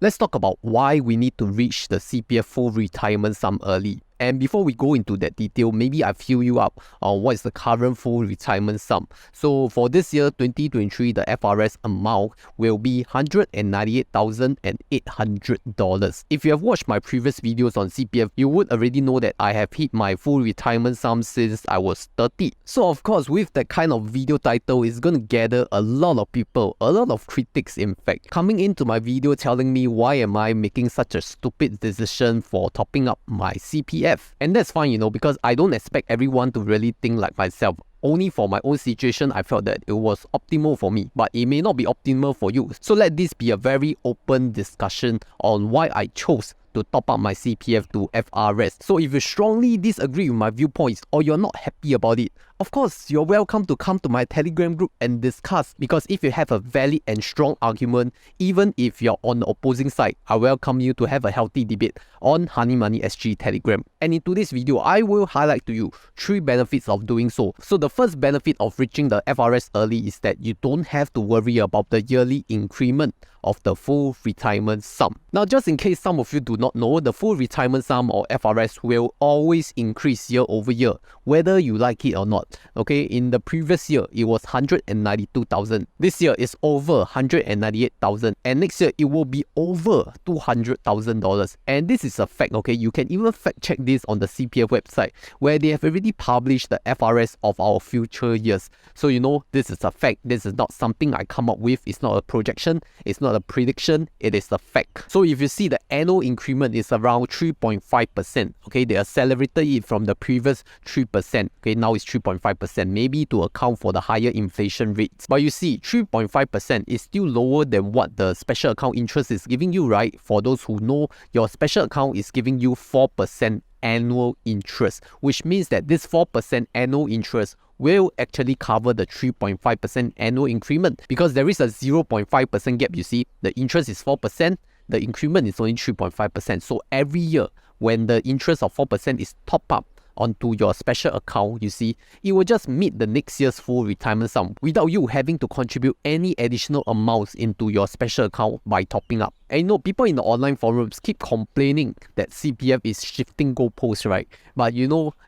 Let's talk about why we need to reach the CPF full retirement sum early. And before we go into that detail, maybe I fill you up on what is the current full retirement sum. So for this year, 2023, the FRS amount will be $198,800. If you have watched my previous videos on CPF, you would already know that I have hit my full retirement sum since I was 30. So of course, with that kind of video title, it's going to gather a lot of people, a lot of critics in fact, coming into my video telling me why am I making such a stupid decision for topping up my CPF. And that's fine, because I don't expect everyone to really think like myself. Only for my own situation, I felt that it was optimal for me, but it may not be optimal for you. So let this be a very open discussion on why I chose to top up my CPF to FRS. So if you strongly disagree with my viewpoints or you're not happy about it, of course, you're welcome to come to my Telegram group and discuss, because if you have a valid and strong argument, even if you're on the opposing side, I welcome you to have a healthy debate on Honey Money SG Telegram. And in today's video, I will highlight to you 3 benefits of doing so. So the first benefit of reaching the FRS early is that you don't have to worry about the yearly increment of the full retirement sum. Now, just in case some of you do not know, the full retirement sum or FRS will always increase year over year, whether you like it or not. Okay, in the previous year, it was $192,000. This year is over $198,000, and next year it will be over $200,000. And this is a fact. Okay, you can even fact check this on the CPF website, where they have already published the FRS of our future years. So this is a fact. This is not something I come up with. It's not a projection. It's not a prediction. It is a fact. So if you see, the annual increment is around 3.5%. Okay, they accelerated it from the previous 3%. Okay, now it's 3.5%, maybe to account for the higher inflation rates. But you see, 3.5% is still lower than what the special account interest is giving you, right? For those who know, your special account is giving you 4% annual interest, which means that this 4% annual interest will actually cover the 3.5% annual increment, because there is a 0.5% gap. You see, the interest is 4%, the increment is only 3.5%. So every year, when the interest of 4% is top up onto your special account, you see, it will just meet the next year's full retirement sum without you having to contribute any additional amounts into your special account by topping up. And people in the online forums keep complaining that CPF is shifting goalposts, right? But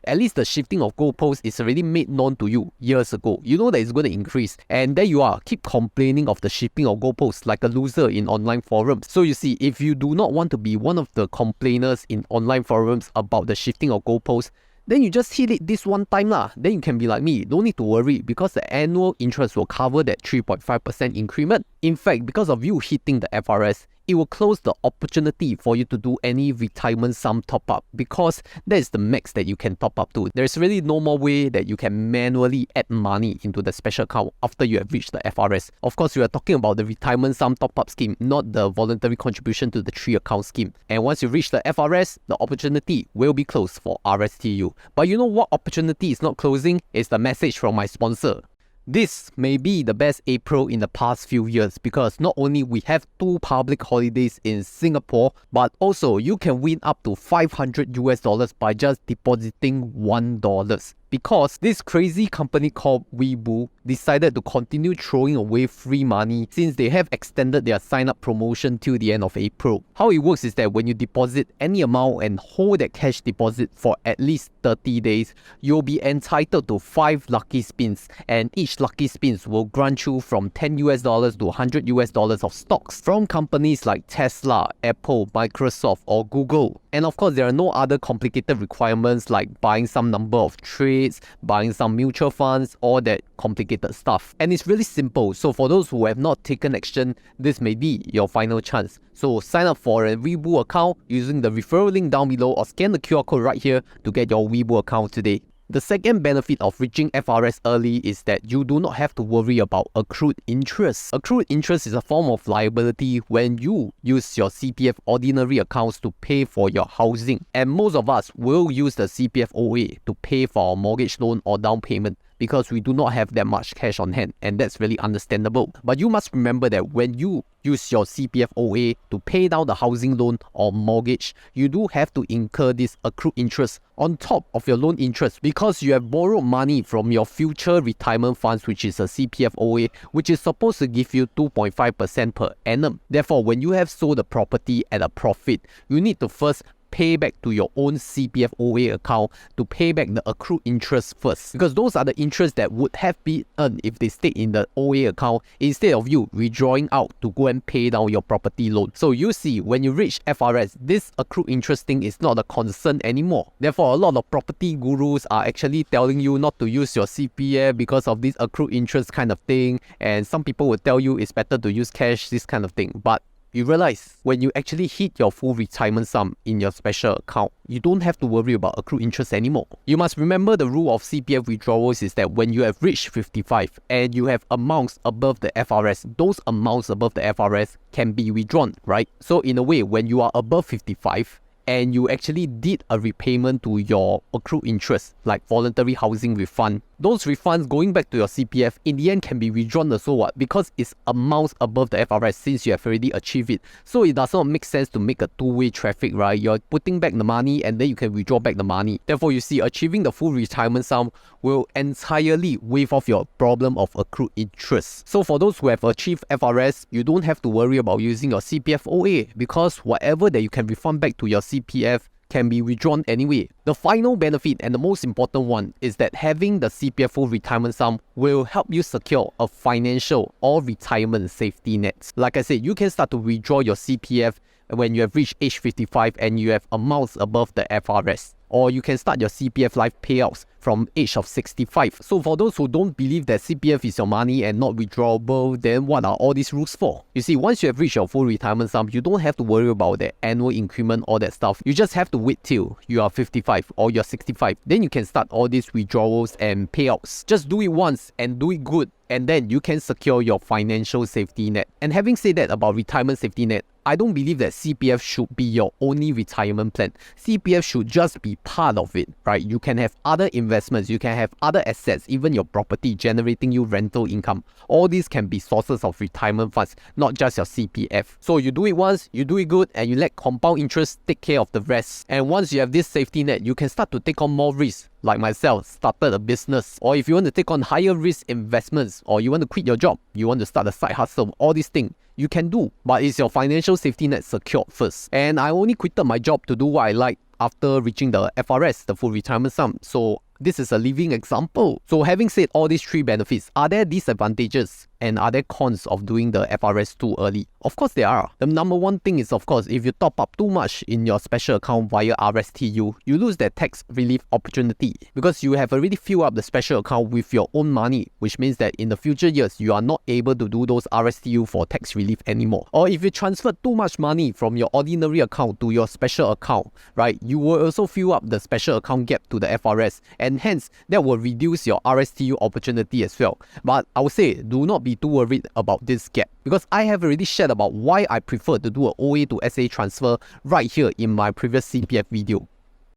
at least the shifting of goalposts is already made known to you years ago. You know that it's going to increase, and there you are, keep complaining of the shifting of goalposts like a loser in online forums. So you see, if you do not want to be one of the complainers in online forums about the shifting of goalposts, then you just hit it this one time lah. Then you can be like me, don't need to worry, because the annual interest will cover that 3.5% increment. In fact, because of you hitting the FRS, it will close the opportunity for you to do any retirement sum top up, because that is the max that you can top up to. There's really no more way that you can manually add money into the special account after you have reached the FRS. Of course, we are talking about the retirement sum top up scheme, not the voluntary contribution to the 3 account scheme. And once you reach the FRS, the opportunity will be closed for RSTU. But you know what opportunity is not closing? It's the message from my sponsor. This may be the best April in the past few years, because not only we have 2 public holidays in Singapore, but also you can win up to $500 by just depositing $1. Because this crazy company called Weibo decided to continue throwing away free money since they have extended their sign-up promotion till the end of April. How it works is that when you deposit any amount and hold that cash deposit for at least 30 days, you'll be entitled to 5 lucky spins, and each lucky spins will grant you from $10 to $100 of stocks from companies like Tesla, Apple, Microsoft or Google. And of course, there are no other complicated requirements like buying some number of trades, buying some mutual funds, all that complicated stuff. And it's really simple. So for those who have not taken action, this may be your final chance. So sign up for a Weibo account using the referral link down below, or scan the QR code right here to get your Weibo account today. The second benefit of reaching FRS early is that you do not have to worry about accrued interest. Accrued interest is a form of liability when you use your CPF ordinary accounts to pay for your housing. And most of us will use the CPF-OA to pay for our mortgage loan or down payment. because we do not have that much cash on hand, and that's really understandable. But you must remember that when you use your CPF-OA to pay down the housing loan or mortgage, you do have to incur this accrued interest on top of your loan interest because you have borrowed money from your future retirement funds, which is a CPF-OA, which is supposed to give you 2.5% per annum. Therefore, when you have sold the property at a profit, you need to first pay back to your own CPF-OA account to pay back the accrued interest first, because those are the interests that would have been earned if they stayed in the OA account instead of you withdrawing out to go and pay down your property loan. So you see, when you reach FRS, this accrued interest thing is not a concern anymore. Therefore, a lot of property gurus are actually telling you not to use your CPF because of this accrued interest kind of thing, and some people will tell you it's better to use cash, this kind of thing. But you realize when you actually hit your full retirement sum in your special account, you don't have to worry about accrued interest anymore. You must remember the rule of CPF withdrawals is that when you have reached 55 and you have amounts above the FRS, those amounts above the FRS can be withdrawn, right? So in a way, when you are above 55, and you actually did a repayment to your accrued interest, like voluntary housing refund, those refunds going back to your CPF in the end can be withdrawn also what? Because it's amounts above the FRS since you have already achieved it. So it does not make sense to make a two-way traffic, right? You're putting back the money and then you can withdraw back the money. Therefore, you see, achieving the full retirement sum will entirely waive off your problem of accrued interest. So for those who have achieved FRS, you don't have to worry about using your CPF-OA because whatever that you can refund back to your CPF can be withdrawn anyway. The final benefit and the most important one is that having the CPF full retirement sum will help you secure a financial or retirement safety net. Like I said, you can start to withdraw your CPF when you have reached age 55 and you have amounts above the FRS. Or you can start your CPF Life payouts from age of 65. So for those who don't believe that CPF is your money and not withdrawable, then what are all these rules for? You see, once you have reached your full retirement sum, you don't have to worry about the annual increment, all that stuff. You just have to wait till you are 55 or you're 65. Then you can start all these withdrawals and payouts. Just do it once and do it good, and then you can secure your financial safety net. And having said that about retirement safety net, I don't believe that CPF should be your only retirement plan. CPF should just be part of it, right? You can have other investments, you can have other assets, even your property generating you rental income. All these can be sources of retirement funds, not just your CPF. So you do it once, you do it good, and you let compound interest take care of the rest. And once you have this safety net, you can start to take on more risks. Like myself, started a business, or if you want to take on higher risk investments, or you want to quit your job, you want to start a side hustle, all these things you can do, but is your financial safety net secured first? And I only quitted my job to do what I like after reaching the FRS, the full retirement sum. So this is a living example. So having said all these three benefits, are there disadvantages and are there cons of doing the FRS too early? Of course there are. The number one thing is, of course, if you top up too much in your special account via RSTU, you lose that tax relief opportunity because you have already filled up the special account with your own money, which means that in the future years, you are not able to do those RSTU for tax relief anymore. Or if you transfer too much money from your ordinary account to your special account, right, you will also fill up the special account gap to the FRS, and hence that will reduce your RSTU opportunity as well. But I would say, do not be too worried about this gap, because I have already shared about why I prefer to do an OA to SA transfer right here in my previous CPF video.